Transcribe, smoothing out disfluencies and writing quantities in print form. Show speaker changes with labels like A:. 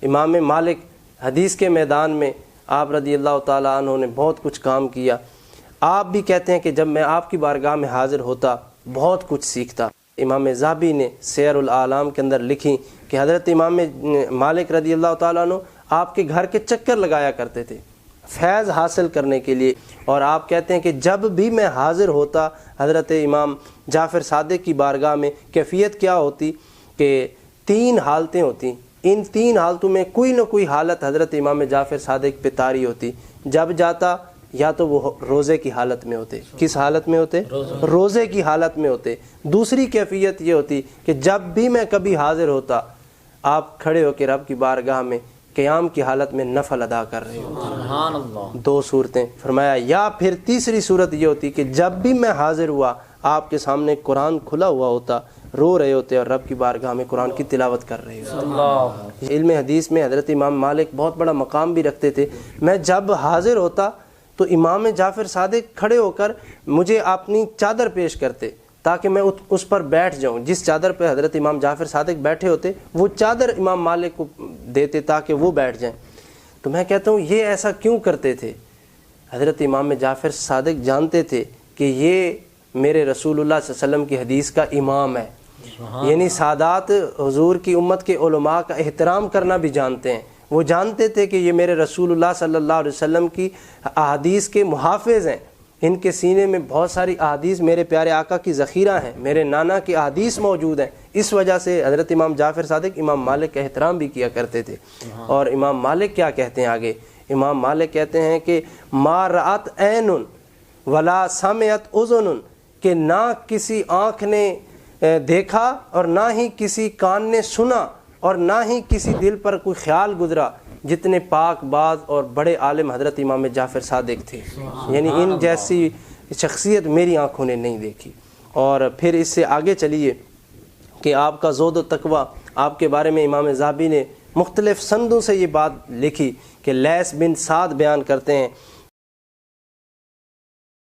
A: امام مالک حدیث کے میدان میں آپ رضی اللہ تعالیٰ عنہ نے بہت کچھ کام کیا. آپ بھی کہتے ہیں کہ جب میں آپ کی بارگاہ میں حاضر ہوتا بہت کچھ سیکھتا. امام ذہبی نے سیر الاعلام کے اندر لکھی کہ حضرت امام مالک رضی اللہ تعالیٰ عنہ آپ کے گھر کے چکر لگایا کرتے تھے فیض حاصل کرنے کے لیے. اور آپ کہتے ہیں کہ جب بھی میں حاضر ہوتا حضرت امام جعفر صادق کی بارگاہ میں کیفیت کیا ہوتی کہ 3 حالتیں ہوتی. ان 3 حالتوں میں کوئی نہ کوئی حالت حضرت امام جعفر صادق پہ طاری ہوتی. جب جاتا یا تو وہ روزے کی حالت میں ہوتے. کس حالت میں ہوتے؟ روزے کی حالت میں ہوتے. دوسری کیفیت یہ ہوتی کہ جب بھی میں کبھی حاضر ہوتا آپ کھڑے ہو کے رب کی بارگاہ میں قیام کی حالت میں نفل ادا کر رہے ہوتے.
B: سبحان اللہ.
A: 2 صورتیں فرمایا. یا پھر تیسری صورت یہ ہوتی کہ جب بھی میں حاضر ہوا آپ کے سامنے قرآن کھلا ہوا ہوتا, رو رہے ہوتے اور رب کی بارگاہ میں قرآن کی تلاوت کر رہے ہوتے.
B: اللہ.
A: علم حدیث میں حضرت امام مالک بہت بڑا مقام بھی رکھتے تھے. میں جب حاضر ہوتا تو امام جعفر صادق کھڑے ہو کر مجھے اپنی چادر پیش کرتے تاکہ میں اس پر بیٹھ جاؤں. جس چادر پہ حضرت امام جعفر صادق بیٹھے ہوتے وہ چادر امام مالک کو دیتے تاکہ وہ بیٹھ جائیں. تو میں کہتا ہوں یہ ایسا کیوں کرتے تھے؟ حضرت امام جعفر صادق جانتے تھے کہ یہ میرے رسول اللہ صلی اللہ علیہ وسلم کی حدیث کا امام ہے. یعنی سادات حضور کی امت کے علماء کا احترام کرنا بھی جانتے ہیں. وہ جانتے تھے کہ یہ میرے رسول اللہ صلی اللہ علیہ وسلم کی احادیث کے محافظ ہیں. ان کے سینے میں بہت ساری احادیث میرے پیارے آقا کی ذخیرہ ہیں, میرے نانا کی احادیث موجود ہیں. اس وجہ سے حضرت امام جعفر صادق امام مالک کا احترام بھی کیا کرتے تھے. اور امام مالک کیا کہتے ہیں آگے؟ امام مالک کہتے ہیں کہ ما رأت عین ولا سمعت اذن, کہ نہ کسی آنکھ نے دیکھا اور نہ ہی کسی کان نے سنا اور نہ ہی کسی دل پر کوئی خیال گزرا جتنے پاک باز اور بڑے عالم حضرت امام جعفر صادق تھے. یعنی ان جیسی شخصیت میری آنکھوں نے نہیں دیکھی. اور پھر اس سے آگے چلیے کہ آپ کا زہد و تقوی, آپ کے بارے میں امام ذہبی نے مختلف سندوں سے یہ بات لکھی کہ لیث بن سعد بیان کرتے ہیں